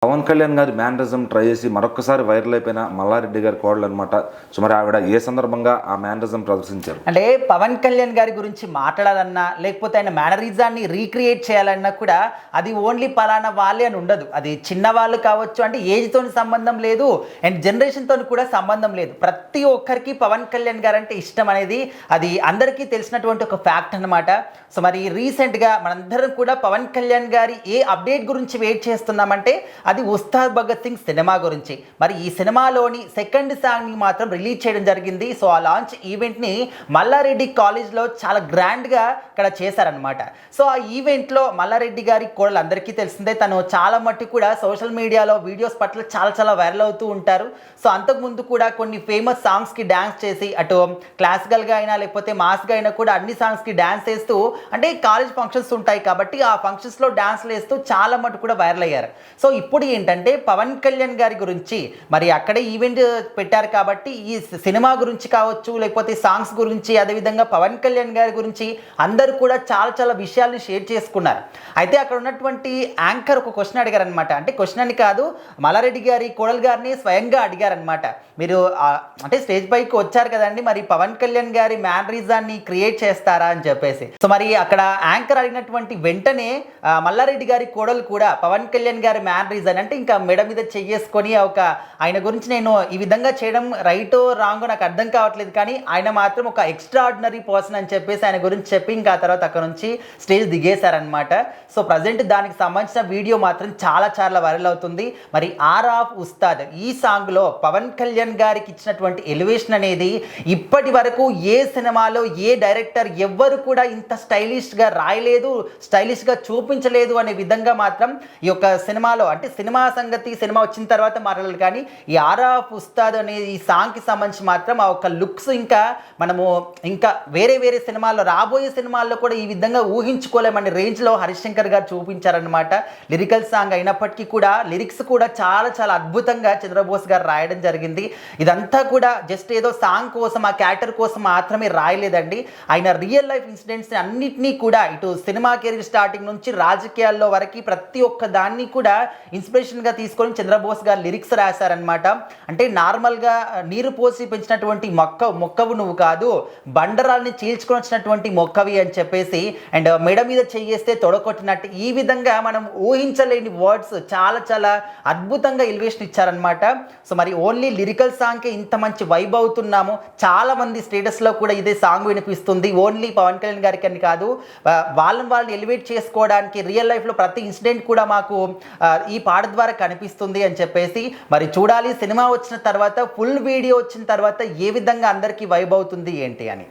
పవన్ కళ్యాణ్ గారి mannerism try చేసి మరొకసారి వైరల్ అయిపోయిన మల్లారెడ్డి గారి కోడలు అనమాట. సో మరి ఆవిడ ఏ సందర్భంగా ఆ మేనరిజం ప్రదర్శించారు? అంటే పవన్ కళ్యాణ్ గారి గురించి మాట్లాడాలన్నా లేకపోతే ఆయన మేనరిజాన్ని రీక్రియేట్ చేయాలన్నా కూడా అది ఓన్లీ పలానా వాళ్ళే అని ఉండదు. అది చిన్నవాళ్ళు కావచ్చు, అంటే ఏజ్తో సంబంధం లేదు అండ్ జనరేషన్తో కూడా సంబంధం లేదు. ప్రతి ఒక్కరికి పవన్ కళ్యాణ్ గారు అంటే ఇష్టం అనేది అది అందరికీ తెలిసినటువంటి ఒక ఫ్యాక్ట్ అనమాట. సో మరి రీసెంట్గా మనందరం కూడా పవన్ కళ్యాణ్ గారి ఏ అప్డేట్ గురించి వెయిట్ చేస్తున్నామంటే అది ఉస్తాద్ భగత్ సింగ్ సినిమా గురించి. మరి ఈ సినిమాలోని సెకండ్ సాంగ్ని మాత్రం రిలీజ్ చేయడం జరిగింది. సో ఆ లాంచ్ ఈవెంట్ని మల్లారెడ్డి కాలేజ్లో చాలా గ్రాండ్గా ఇక్కడ చేశారనమాట. సో ఆ ఈవెంట్లో మల్లారెడ్డి గారి కోడలు అందరికీ తెలిసిందే, తను చాలా మట్టుకు కూడా సోషల్ మీడియాలో వీడియోస్ పట్ల చాలా వైరల్ అవుతూ ఉంటారు. సో అంతకుముందు కూడా కొన్ని ఫేమస్ సాంగ్స్కి డ్యాన్స్ చేసి అటు క్లాసికల్గా అయినా లేకపోతే మాస్గా అయినా కూడా అన్ని సాంగ్స్కి డ్యాన్స్ చేస్తూ, అంటే కాలేజ్ ఫంక్షన్స్ ఉంటాయి కాబట్టి ఆ ఫంక్షన్స్లో డ్యాన్స్లు వేస్తూ చాలా మటుకు కూడా వైరల్ అయ్యారు. సో ఇప్పుడు ఏంటంటే పవన్ కళ్యాణ్ గారి గురించి మరి అక్కడే ఈవెంట్ పెట్టారు కాబట్టి ఈ సినిమా గురించి కావచ్చు లేకపోతే సాంగ్స్ గురించి, అదేవిధంగా పవన్ కళ్యాణ్ గారి గురించి అందరూ కూడా చాలా విషయాల్ని షేర్ చేసుకున్నారు. అయితే అక్కడ ఉన్నటువంటి యాంకర్ ఒక క్వశ్చన్ అడిగారనమాట. అంటే క్వశ్చన్ అని కాదు, మల్లారెడ్డి గారి కోడలు గారిని స్వయంగా అడిగారనమాట. మీరు అంటే స్టేజ్ పైకి వచ్చారు కదండి, మరి పవన్ కళ్యాణ్ గారి మేనరిజాన్ని క్రియేట్ చేస్తారా అని చెప్పేసి. సో మరి అక్కడ యాంకర్ అడిగినటువంటి వెంటనే మల్లారెడ్డి గారి కోడలు కూడా పవన్ కళ్యాణ్ గారి మేనరిజం అంటే ఇంకా మెడ మీద చెయ్యేసుకొని ఒక ఆయన గురించి నేను ఈ విధంగా చేయడం రైటో రాంగో నాకు అర్థం కావట్లేదు, కానీ ఆయన మాత్రం ఒక ఎక్స్ట్రాఆర్డినరీ పర్సన్ అని చెప్పేసి ఆయన గురించి చెప్పి ఇంకా ఆ తర్వాత అక్కడ నుంచి స్టేజ్ దిగేశారనమాట. సో ప్రజెంట్ దానికి సంబంధించిన వీడియో మాత్రం చాలా వైరల్ అవుతుంది. మరి ఆర్ ఆఫ్ ఉస్తాద్ ఈ సాంగ్లో పవన్ కళ్యాణ్ గారికి ఇచ్చినటువంటి ఎలివేషన్ అనేది ఇప్పటి వరకు ఏ సినిమాలో ఏ డైరెక్టర్ ఎవ్వరు కూడా ఇంత స్టైలిష్గా రాయలేదు, స్టైలిష్గా చూపించలేదు అనే విధంగా మాత్రం ఈ యొక్క సినిమాలో, అంటే సినిమా సంగతి సినిమా వచ్చిన తర్వాత మాట్లాడాలి, కానీ ఈ ఆర్ ఆఫ్ ఉస్తాద్ అనే ఈ సాంగ్కి సంబంధించి మాత్రం ఆ ఒక లుక్స్ ఇంకా మనము ఇంకా వేరే సినిమాల్లో రాబోయే సినిమాల్లో కూడా ఈ విధంగా ఊహించుకోలేమనే రేంజ్లో హరిశంకర్ గారు చూపించారనమాట. లిరికల్ సాంగ్ అయినప్పటికీ కూడా లిరిక్స్ కూడా చాలా అద్భుతంగా చంద్రబోస్ గారు రాయడం జరిగింది. ఇదంతా కూడా జస్ట్ ఏదో సాంగ్ కోసం ఆ క్యారెక్టర్ కోసం మాత్రమే రాయలేదండి. ఆయన రియల్ లైఫ్ ఇన్సిడెంట్స్ అన్నిటినీ కూడా ఇటు సినిమా కెరీర్ స్టార్టింగ్ నుంచి రాజకీయాల్లో వరకు ప్రతి ఒక్క దాన్ని కూడా ఇన్స్పిరేషన్గా తీసుకొని చంద్రబోస్ గారు లిరిక్స్ రాశారనమాట. అంటే నార్మల్గా నీరు పోసి పెంచినటువంటి మొక్కవు నువ్వు కాదు, బండరాల్ని చీల్చుకొని వచ్చినటువంటి మొక్కవి అని చెప్పేసి, అండ్ మెడ మీద చెయ్యేస్తే తొడగొట్టినట్టు ఈ విధంగా మనం ఊహించలేని వర్డ్స్ చాలా అద్భుతంగా ఎలివేషన్ ఇచ్చారనమాట. సో మరి ఓన్లీ లిరికల్ సాంగ్కే ఇంత మంచి వైబ్ అవుతున్నాము. చాలా మంది స్టేటస్లో కూడా ఇదే సాంగ్ వినిపిస్తుంది. ఓన్లీ పవన్ కళ్యాణ్ గారికి అని కాదు, వాళ్ళని ఎలివేట్ చేసుకోవడానికి రియల్ లైఫ్లో ప్రతి ఇన్సిడెంట్ కూడా మాకు ఈ పాట ద్వారా కనిపిస్తుంది అని చెప్పేసి మరి చూడాలి. సినిమా వచ్చిన తర్వాత ఫుల్ వీడియో వచ్చిన తర్వాత ఏ విధంగా అందరికీ వైబ్ అవుతుంది ఏంటి అని.